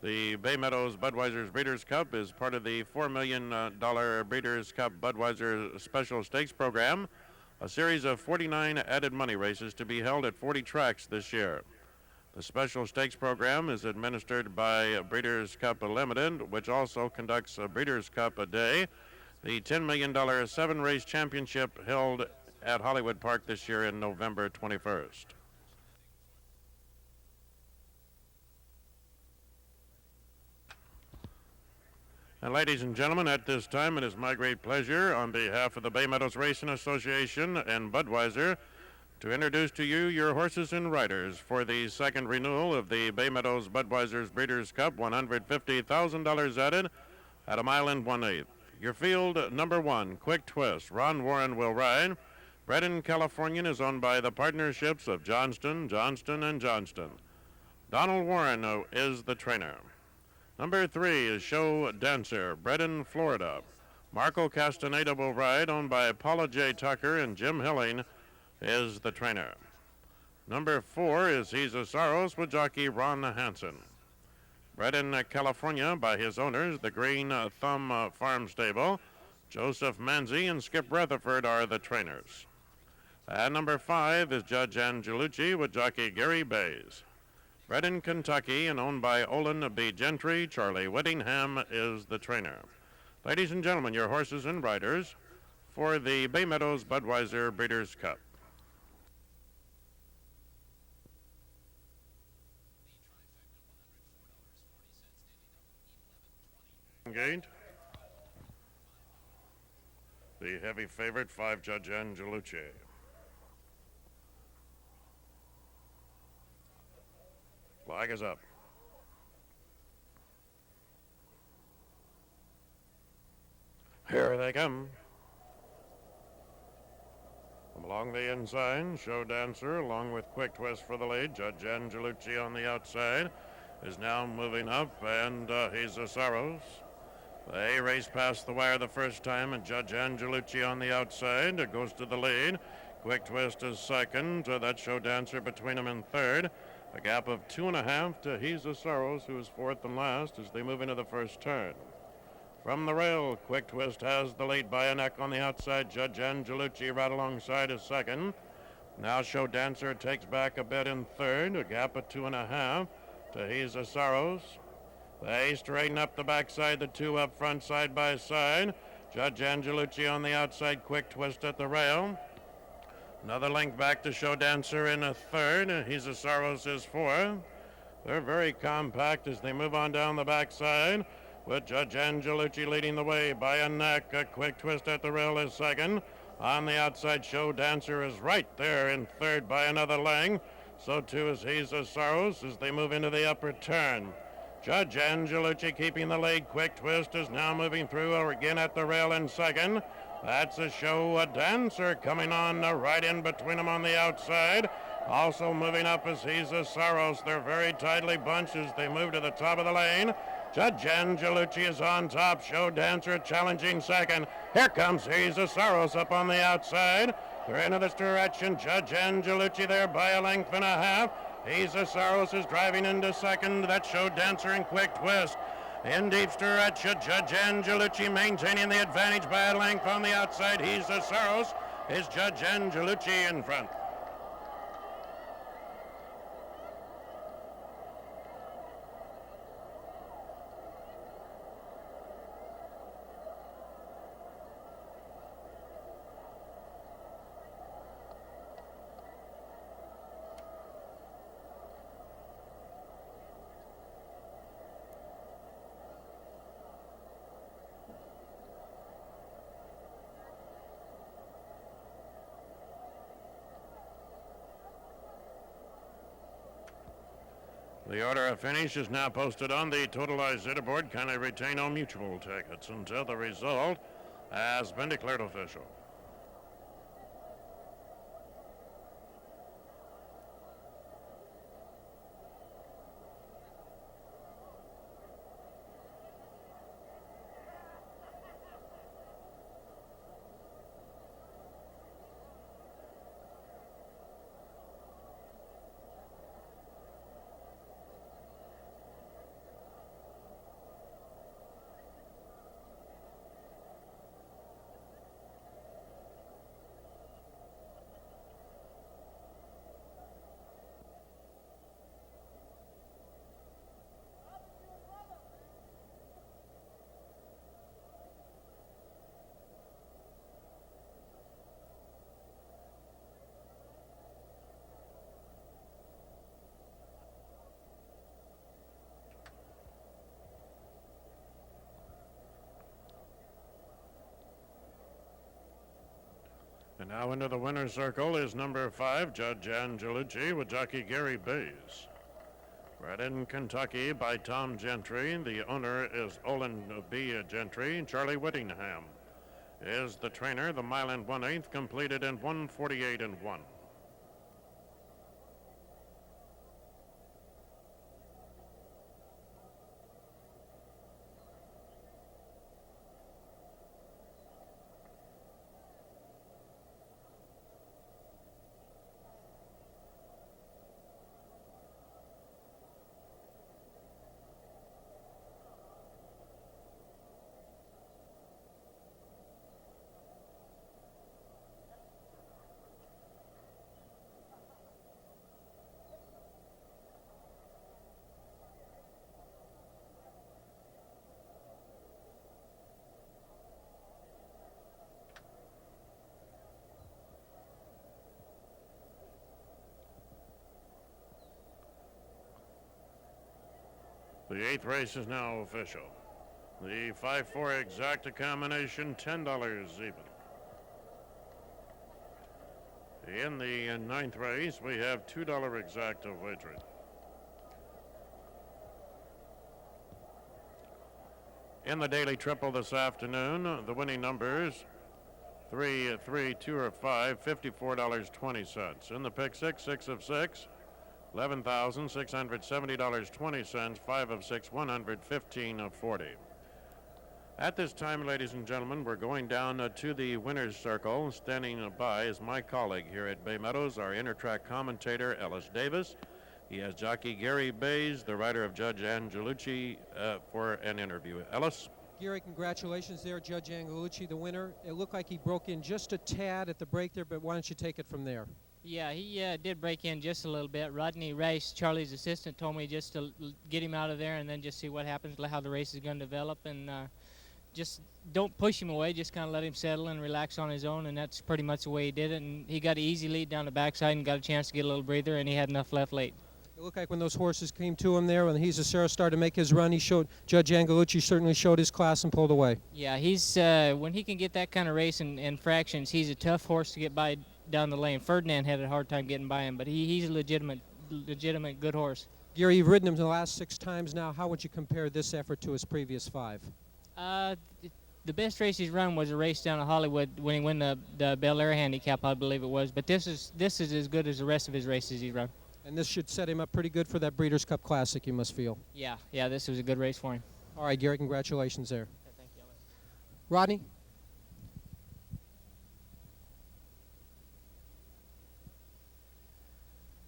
The Bay Meadows Budweiser's Breeders' Cup is part of the $4 million Breeders' Cup Budweiser Special Stakes program, a series of 49 added money races to be held at 40 tracks this year. The Special Stakes program is administered by Breeders' Cup Limited, which also conducts a Breeders' Cup a day. The $10 million 7-race championship held at Hollywood Park this year in November 21st. And ladies and gentlemen, at this time, it is my great pleasure, on behalf of the Bay Meadows Racing Association and Budweiser, to introduce to you your horses and riders for the second renewal of the Bay Meadows Budweiser's Breeders' Cup, $150,000 added at 1 1/8. Your field, number 1, Quick Twist. Ron Warren will ride. Bred in Californian, is owned by the partnerships of Johnston, and Johnston. Donald Warren is the trainer. Number 3 is Show Dancer, bred in Florida. Marco Castaneda will ride, owned by Paula J. Tucker, and Jim Hilling is the trainer. Number 4 is He's a Saros with jockey Ron Hansen. Bred in California by his owners, the Green Thumb Farm Stable. Joseph Manzi and Skip Rutherford are the trainers. And number 5 is Judge Angelucci with jockey Gary Baze. Bred in Kentucky and owned by Olin B. Gentry, Charlie Whittingham is the trainer. Ladies and gentlemen, your horses and riders for the Bay Meadows Budweiser Breeders' Cup. Gate. The heavy favorite, 5 Judge Angelucci. Flag is up. Here they come. From along the inside, Show Dancer, along with Quick Twist for the lead. Judge Angelucci on the outside is now moving up, and he's a Saros. They race past the wire the first time, and Judge Angelucci on the outside goes to the lead. Quick Twist is second. That Show Dancer between them in third. A gap of 2.5 to He's a Saros, who is fourth and last as they move into the first turn. From the rail, Quick Twist has the lead by a neck on the outside. Judge Angelucci right alongside is second. Now Show Dancer takes back a bit in third. A gap of 2.5 to He's a Saros. They straighten up the backside, the two up front side by side. Judge Angelucci on the outside, Quick Twist at the rail. Another link back to Show Dancer in a third. He's a Saros is fourth. They're very compact as they move on down the backside, with Judge Angelucci leading the way by a neck. A Quick Twist at the rail is second. On the outside, Show Dancer is right there in third by another length. So too is He's a Saros as they move into the upper turn. Judge Angelucci keeping the lead. Quick Twist is now moving through again at the rail in second. That's a Show Dancer coming on right in between them on the outside. Also moving up is He's a Saros. They're very tightly bunched as they move to the top of the lane. Judge Angelucci is on top. Show Dancer challenging second. Here comes He's a Saros up on the outside. They're into this direction. Judge Angelucci there by a length and a half. He's a Saros is driving into second. That's Show Dancer and Quick Twist. In deep stretch, Judge Angelucci maintaining the advantage by a length on the outside. He's a Saros. Is Judge Angelucci in front. The order of finish is now posted on the totalized leaderboard. Kindly retain all mutual tickets until the result has been declared official. Now into the winner's circle is number 5, Judge Angelucci, with jockey Gary Baze. Bred in Kentucky by Tom Gentry. The owner is Olin B. Gentry. Charlie Whittingham is the trainer. The mile and 1/8 completed in 1:48 and 1. The 8th race is now official. The 5-4 exacta combination, $10 even. In the 9th race, we have $2 exacta wagering. In the daily triple this afternoon, the winning numbers 3, 3, 2 or 5, $54.20. In the pick 6, 6 of 6, $11,670.20, 5 of 6, $115.40. At this time, ladies and gentlemen, we're going down to the winner's circle. Standing by is my colleague here at Bay Meadows, our intertrack commentator, Ellis Davis. He has jockey Gary Baze, the rider of Judge Angelucci, for an interview. Ellis? Gary, congratulations there, Judge Angelucci, the winner. It looked like he broke in just a tad at the break there, but why don't you take it from there? Yeah, he did break in just a little bit. Rodney Rice, Charlie's assistant, told me just to get him out of there and then just see what happens, how the race is going to develop, and just don't push him away. Just kind of let him settle and relax on his own, and that's pretty much the way he did it. And he got an easy lead down the backside and got a chance to get a little breather, and he had enough left late. It looked like when those horses came to him there, when he's a Saros started to make his run, he showed, Judge Angelucci certainly showed his class and pulled away. Yeah, he's when he can get that kind of race in fractions, he's a tough horse to get by down the lane. Ferdinand had a hard time getting by him, but he's a legitimate good horse. Gary, you've ridden him the last 6 times now. How would you compare this effort to his previous 5? The best race he's run was a race down in Hollywood when he won the Bel Air Handicap, I believe it was. But this is as good as the rest of his races he's run. And this should set him up pretty good for that Breeders' Cup Classic, you must feel. Yeah, this was a good race for him. All right, Gary, congratulations there. Yeah, thank you, Ellis. Rodney?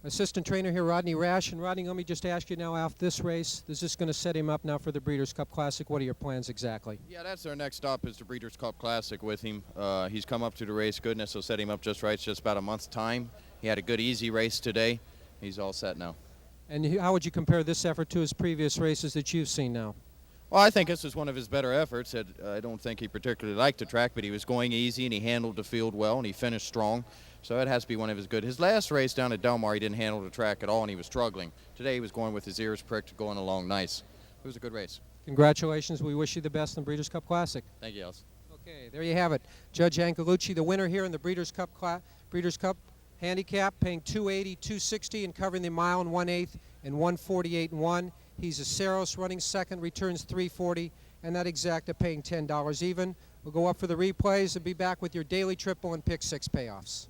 Assistant trainer here, Rodney Rash. And Rodney, let me just ask you now, after this race, is this going to set him up now for the Breeders' Cup Classic? What are your plans exactly? Yeah, that's our next stop is the Breeders' Cup Classic with him. He's come up to the race goodness, so set him up just right. It's just about a month's time. He had a good, easy race today. He's all set now. And how would you compare this effort to his previous races that you've seen now? Well, I think this is one of his better efforts. I don't think he particularly liked the track, but he was going easy and he handled the field well and he finished strong. So it has to be one of his good. His last race down at Del Mar, he didn't handle the track at all and he was struggling. Today he was going with his ears pricked, going along nice. It was a good race. Congratulations. We wish you the best in the Breeders' Cup Classic. Thank you, Ellis. Okay, there you have it. Judge Angelucci, the winner here in the Breeders' Cup Handicap, paying $280, $260, and covering the mile and 1/8 and 1:48 and 1. He's a Saros running second, returns $340, and that exacta paying $10 even. We'll go up for the replays and be back with your daily triple and pick 6 payoffs.